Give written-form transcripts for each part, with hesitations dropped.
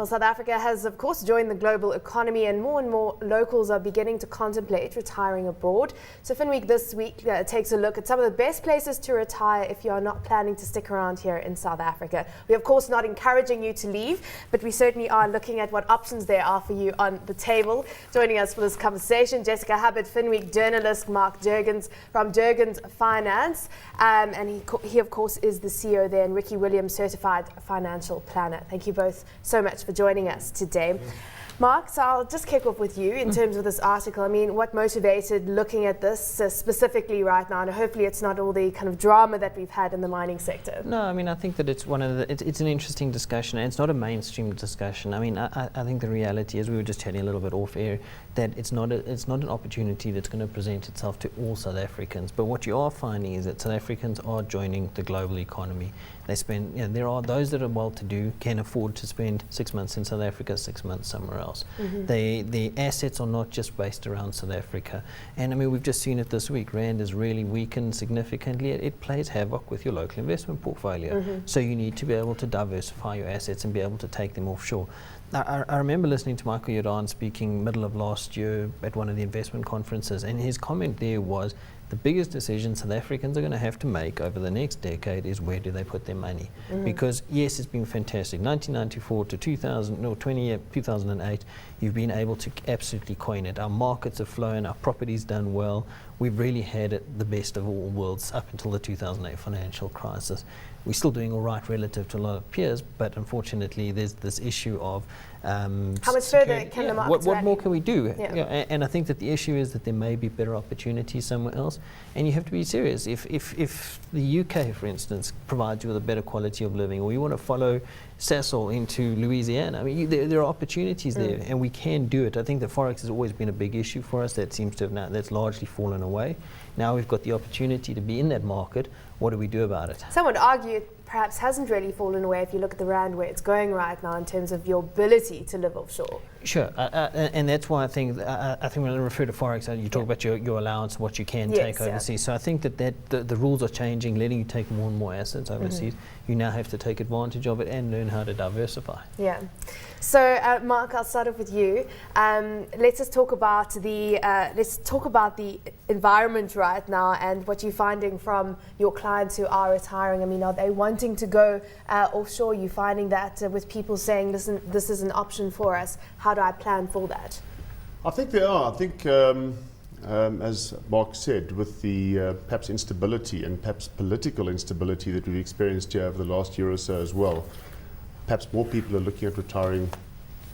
Well, South Africa has, of course, joined the global economy, and more locals are beginning to contemplate retiring abroad. So Finweek this week takes a look at some of the best places to retire if you are not planning to stick around here in South Africa. We're, of course, not encouraging you to leave, but we certainly are looking at what options there are for you on the table. Joining us for this conversation, Jessica Hubbard, Finweek journalist, Mark Jurgens from Jurgens Finance, and he, of course, is the CEO there, and Ricky Williams, certified financial planner. Thank you both so much for joining us today. Mark, so I'll just kick off with you in terms of this article. I mean, what motivated looking at this specifically right now? And hopefully it's not all the kind of drama that we've had in the mining sector. No, I mean, I think that it's it's an interesting discussion, and it's not a mainstream discussion. I mean, I think the reality is, we were just chatting a little bit off air, that it's not an opportunity that's going to present itself to all South Africans. But what you are finding is that South Africans are joining the global economy. They spend, there are those that are well-to-do, can afford to spend 6 months in South Africa, 6 months somewhere else. The assets are not just based around South Africa. And I mean, we've just seen it this week. Rand has really weakened significantly. It plays havoc with your local investment portfolio. So you need to be able to diversify your assets and be able to take them offshore. I remember listening to Michael Jordan speaking middle of last year at one of the investment conferences, and his comment there was, the biggest decision South Africans are going to have to make over the next decade is, where do they put their money? Because yes, it's been fantastic. 1994 to 2008, you've been able to absolutely coin it. Our markets have flown, our property's done well. We've really had it the best of all worlds up until the 2008 financial crisis. We're still doing all right relative to a lot of peers, but unfortunately there's this issue of how much further can the markets what more can we do? And I think that the issue is that there may be better opportunities somewhere else, and you have to be serious. If the UK, for instance, provides you with a better quality of living, or you want to follow Sasol into Louisiana, I mean, there are opportunities there, and we can do it. I think that Forex has always been a big issue for us. That seems to have now, that's largely fallen away. Now we've got the opportunity to be in that market. What do we do about it? Some would argue it perhaps hasn't really fallen away if you look at the Rand where it's going right now in terms of your ability to live offshore. Sure, and that's why I think when I refer to Forex, you talk about your allowance, what you can take overseas. So I think that the rules are changing, letting you take more and more assets overseas. You now have to take advantage of it and learn how to diversify. Yeah. So Mark, I'll start off with you. Let's talk about the environment right now and what you're finding from your clients who are retiring. I mean, are they wanting to go offshore? Are you finding that with people saying, listen, this is an option for us? How do I plan for that? I think they are. I think, as Mark said, with the perhaps instability and perhaps political instability that we've experienced here over the last year or so as well, perhaps more people are looking at retiring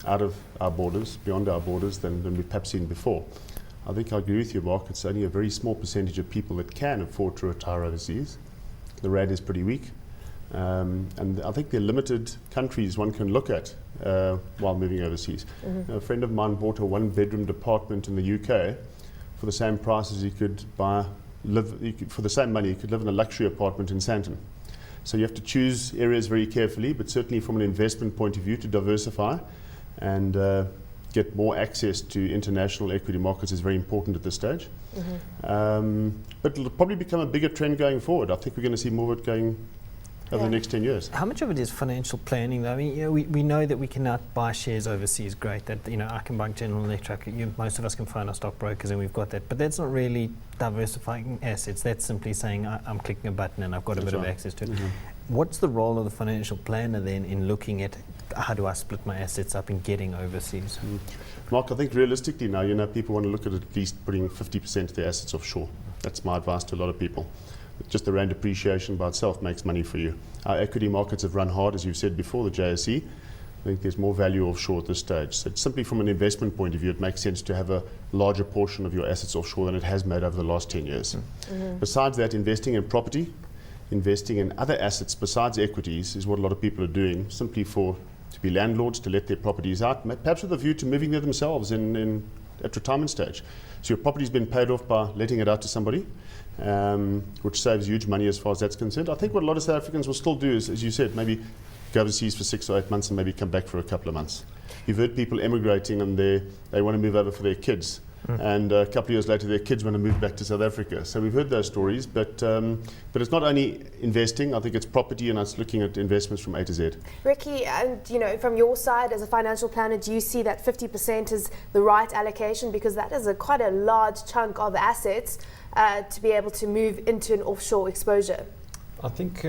out of our borders, beyond our borders, than we've perhaps seen before. I think I agree with you, Mark. It's only a very small percentage of people that can afford to retire overseas. The Rand is pretty weak. And I think there are limited countries one can look at while moving overseas. A friend of mine bought a one-bedroom apartment in the UK for the same price as for the same money, you could live in a luxury apartment in Sandton. So you have to choose areas very carefully, but certainly from an investment point of view, to diversify and get more access to international equity markets is very important at this stage. But it'll probably become a bigger trend going forward. I think we're going to see more of it going over the next 10 years. How much of it is financial planning though? I mean, we know that we cannot buy shares overseas, great. That, I can buy General Electric, most of us can find our stockbrokers and we've got that. But that's not really diversifying assets. That's simply saying I'm clicking a button and I've got a bit of access to it. What's the role of the financial planner then in looking at how do I split my assets up and getting overseas? Mark, I think realistically now, people want to look at least putting 50% of their assets offshore. That's my advice to a lot of people. Just the Rand appreciation by itself makes money for you. Our equity markets have run hard, as you've said before, the JSE. I think there's more value offshore at this stage. So simply from an investment point of view, it makes sense to have a larger portion of your assets offshore than it has made over the last 10 years. Besides that, investing in property, investing in other assets besides equities is what a lot of people are doing, simply to be landlords, to let their properties out, perhaps with a view to moving there themselves at retirement stage. So your property's been paid off by letting it out to somebody, which saves huge money as far as that's concerned. I think what a lot of South Africans will still do is, as you said, maybe go overseas for 6 or 8 months and maybe come back for a couple of months. You've heard people emigrating and they want to move over for their kids. and a couple of years later their kids want to move back to South Africa. So we've heard those stories, but it's not only investing. I think it's property, and it's looking at investments from A to Z. Ricky, and from your side as a financial planner, do you see that 50% is the right allocation? Because that is quite a large chunk of assets to be able to move into an offshore exposure. I think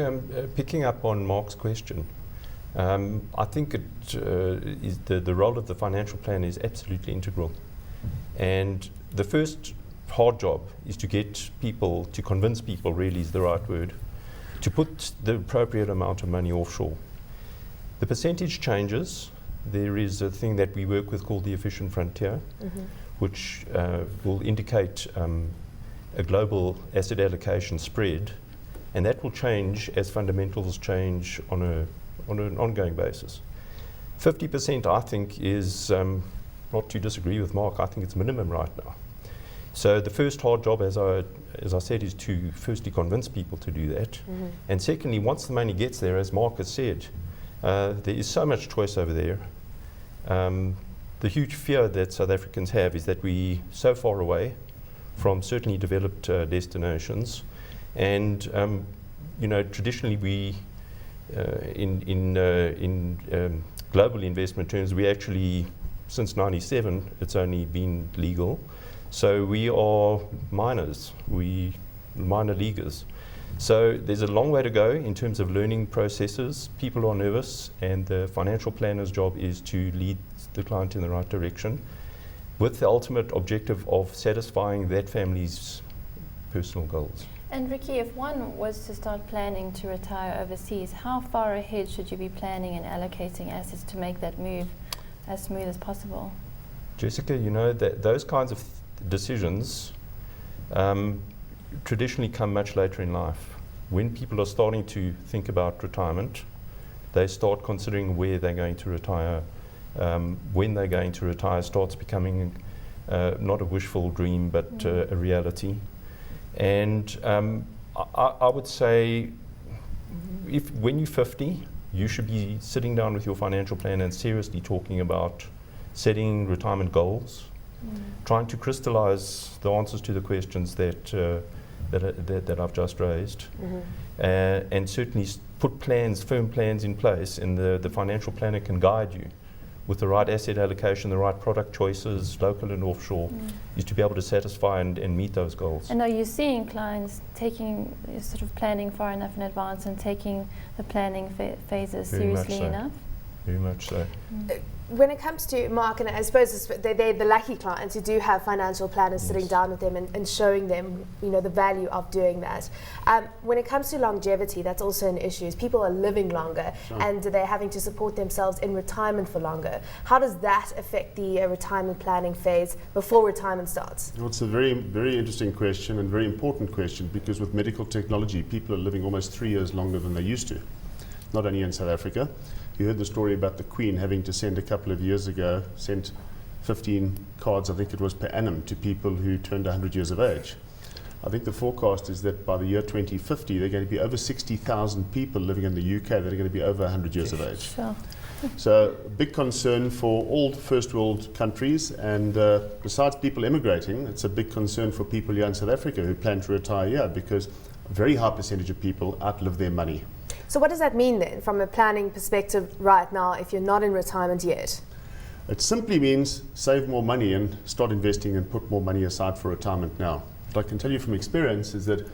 picking up on Mark's question, I think it is the role of the financial plan is absolutely integral. And the first hard job is to get people, to convince people, really is the right word, to put the appropriate amount of money offshore. The percentage changes. There is a thing that we work with called the efficient frontier, which will indicate a global asset allocation spread, and that will change as fundamentals change on an ongoing basis. 50%, I think, is, not to disagree with Mark, I think it's minimum right now. So the first hard job, as I said, is to firstly convince people to do that. And secondly, once the money gets there, as Mark has said, there is so much choice over there. The huge fear that South Africans have is that we're so far away from certainly developed destinations. And traditionally we, in global investment terms, we actually, since '97, it's only been legal. So we are minors, minor leaguers. So there's a long way to go in terms of learning processes. People are nervous, and the financial planner's job is to lead the client in the right direction, with the ultimate objective of satisfying that family's personal goals. And Ricky, if one was to start planning to retire overseas, how far ahead should you be planning and allocating assets to make that move as smooth as possible? Jessica, that those kinds of decisions traditionally come much later in life. When people are starting to think about retirement, they start considering where they're going to retire. When they're going to retire starts becoming not a wishful dream, but a reality. And I would say, when you're 50, you should be sitting down with your financial plan and seriously talking about setting retirement goals, trying to crystallize the answers to the questions that I've just raised, and certainly put firm plans in place, and the financial planner can guide you with the right asset allocation, the right product choices, local and offshore, is to be able to satisfy and meet those goals. And are you seeing clients taking, sort of planning far enough in advance and taking the planning phases Very much seriously so. enough? Very much so. When it comes to Mark, and I suppose they're the lucky clients who do have financial planners sitting down with them and showing them, the value of doing that. When it comes to longevity, that's also an issue. Is people are living longer and they're having to support themselves in retirement for longer. How does that affect the retirement planning phase before retirement starts? Well, it's a very, very interesting question and very important question, because with medical technology, people are living almost 3 years longer than they used to, not only in South Africa. You heard the story about the Queen having to send a couple of years ago, sent 15 cards, I think it was, per annum to people who turned 100 years of age. I think the forecast is that by the year 2050, there are going to be over 60,000 people living in the UK that are going to be over 100 years of age. Sure. So a big concern for all first world countries, and besides people immigrating, it's a big concern for people here in South Africa who plan to retire here, because a very high percentage of people outlive their money. So what does that mean then from a planning perspective right now if you're not in retirement yet? It simply means save more money and start investing and put more money aside for retirement now. What I can tell you from experience is that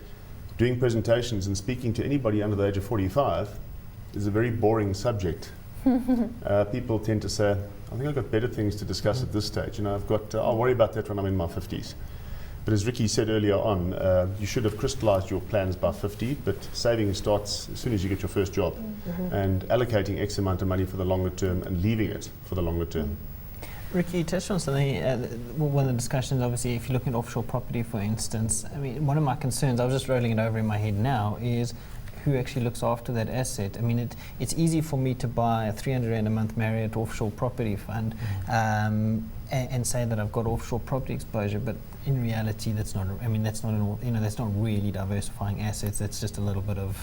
doing presentations and speaking to anybody under the age of 45 is a very boring subject. People tend to say, I think I've got better things to discuss at this stage. I'll worry about that when I'm in my 50s. But as Ricky said earlier on, you should have crystallized your plans by 50, but saving starts as soon as you get your first job, and allocating X amount of money for the longer term and leaving it for the longer term. Ricky, you touched on something, one of the discussions, obviously, if you're looking at offshore property, for instance, one of my concerns, I was just rolling it over in my head now, is who actually looks after that asset. I mean, it's easy for me to buy a 300 rand a month Marriott offshore property fund and say that I've got offshore property exposure, but in reality, that's not really diversifying assets. That's just a little bit of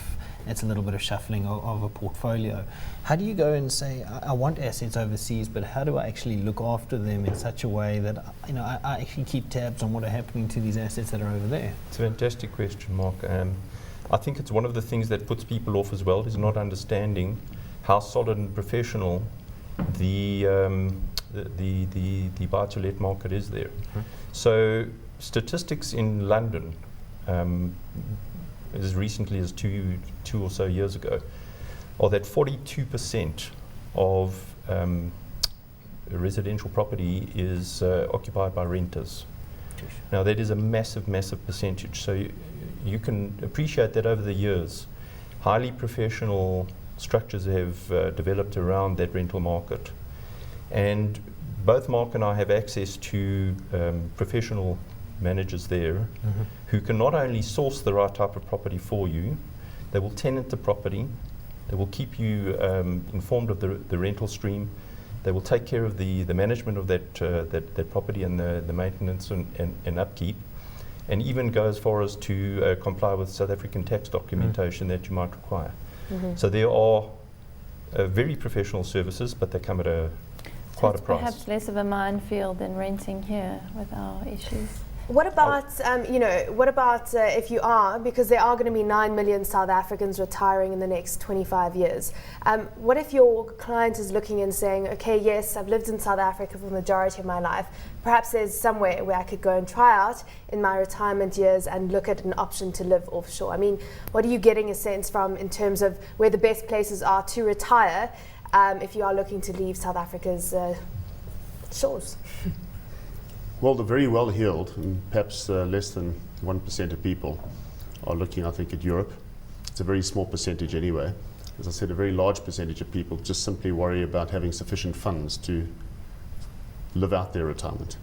shuffling of a portfolio. How do you go and say, I want assets overseas, but how do I actually look after them in such a way that I actually keep tabs on what are happening to these assets that are over there? It's a fantastic question, Mark. I think it's one of the things that puts people off as well, is not understanding how solid and professional the buy-to-let market is there. Mm-hmm. So statistics in London, as recently as two or so years ago, are that 42% of residential property is occupied by renters. Now that is a massive, massive percentage. So you can appreciate that over the years, highly professional structures have developed around that rental market. And both Mark and I have access to professional managers there who can not only source the right type of property for you, they will tenant the property, they will keep you informed of the rental stream, they will take care of the management of that property and the maintenance and upkeep, and even go as far as to comply with South African tax documentation that you might require. So there are very professional services, but they come at quite a price. Perhaps less of a minefield than renting here with our issues. What about, if you are, because there are going to be 9 million South Africans retiring in the next 25 years. What if your client is looking and saying, okay, yes, I've lived in South Africa for the majority of my life. Perhaps there's somewhere where I could go and try out in my retirement years and look at an option to live offshore. I mean, what are you getting a sense from in terms of where the best places are to retire if you are looking to leave South Africa's shores? Well, the very well-heeled, and perhaps less than 1% of people, are looking, I think, at Europe. It's a very small percentage anyway. As I said, a very large percentage of people just simply worry about having sufficient funds to live out their retirement.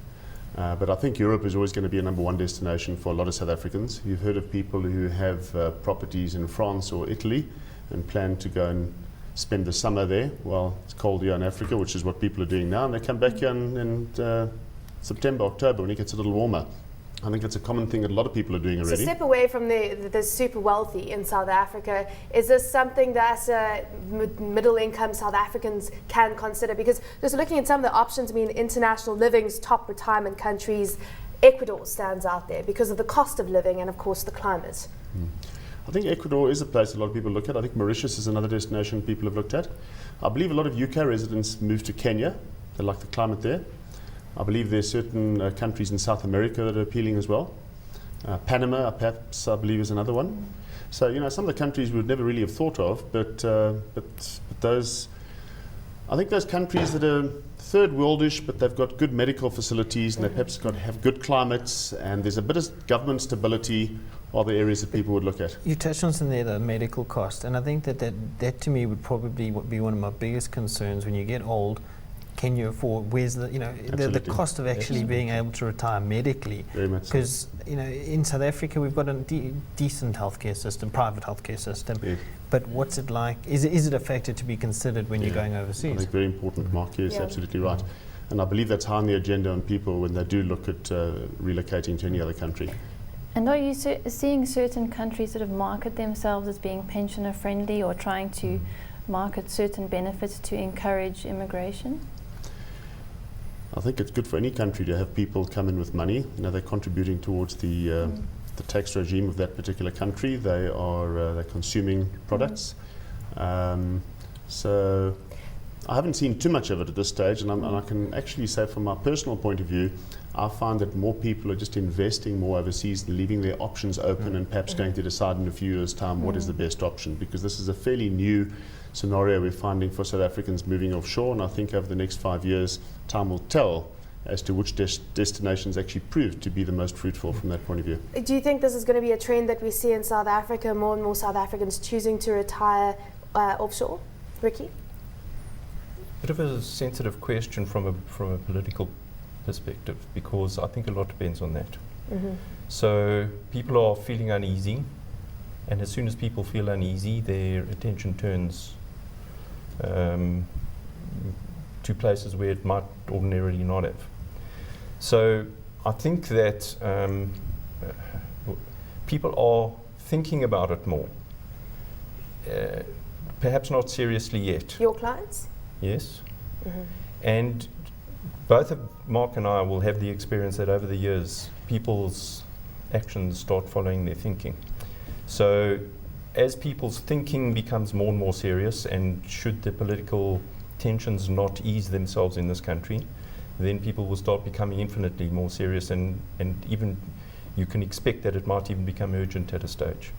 But I think Europe is always going to be a number one destination for a lot of South Africans. You've heard of people who have properties in France or Italy and plan to go and spend the summer there. Well, it's cold here in Africa, which is what people are doing now, and they come back here and September, October, when it gets a little warmer. I think it's a common thing that a lot of people are doing already. So step away from the super wealthy in South Africa. Is this something that middle income South Africans can consider? Because just looking at some of the options, I mean, International Living's top retirement countries, Ecuador stands out there because of the cost of living and, of course, the climate. I think Ecuador is a place a lot of people look at. I think Mauritius is another destination people have looked at. I believe a lot of UK residents move to Kenya. They like the climate there. I believe there are certain countries in South America that are appealing as well. Panama, perhaps, I believe, is another one. So, some of the countries we would never really have thought of, but those, I think those countries that are third worldish, but they've got good medical facilities and they perhaps have good climates and there's a bit of government stability are the areas that people would look at. You touched on something there, the medical cost, and I think that to me would probably be one of my biggest concerns when you get old. Can you afford? Where's the cost of actually being able to retire medically? Very much. Because in South Africa we've got a decent healthcare system, private healthcare system. Yes. But what's it like? Is it a factor to be considered when you're going overseas? I think very important, Mark. Yes, absolutely right. And I believe that's high on the agenda on people when they do look at relocating to any other country. And are you seeing certain countries sort of market themselves as being pensioner friendly or trying to market certain benefits to encourage immigration? I think it's good for any country to have people come in with money. They're contributing towards the tax regime of that particular country. They're consuming products. So I haven't seen too much of it at this stage, and I can actually say from my personal point of view, I find that more people are just investing more overseas and leaving their options open and perhaps going to decide in a few years' time what is the best option, because this is a fairly new scenario we're finding for South Africans moving offshore, and I think over the next 5 years, time will tell as to which destinations actually prove to be the most fruitful from that point of view. Do you think this is going to be a trend that we see in South Africa, more and more South Africans choosing to retire offshore? Ricky? Bit of a sensitive question from a political perspective, because I think a lot depends on that. So people are feeling uneasy And as soon as people feel uneasy, their attention turns to places where it might ordinarily not have. So I think that people are thinking about it more. Perhaps not seriously yet. Your clients? Yes. Mm-hmm. And both of Mark and I will have the experience that over the years, people's actions start following their thinking. So as people's thinking becomes more and more serious, and should the political tensions not ease themselves in this country, then people will start becoming infinitely more serious, and even you can expect that it might even become urgent at a stage.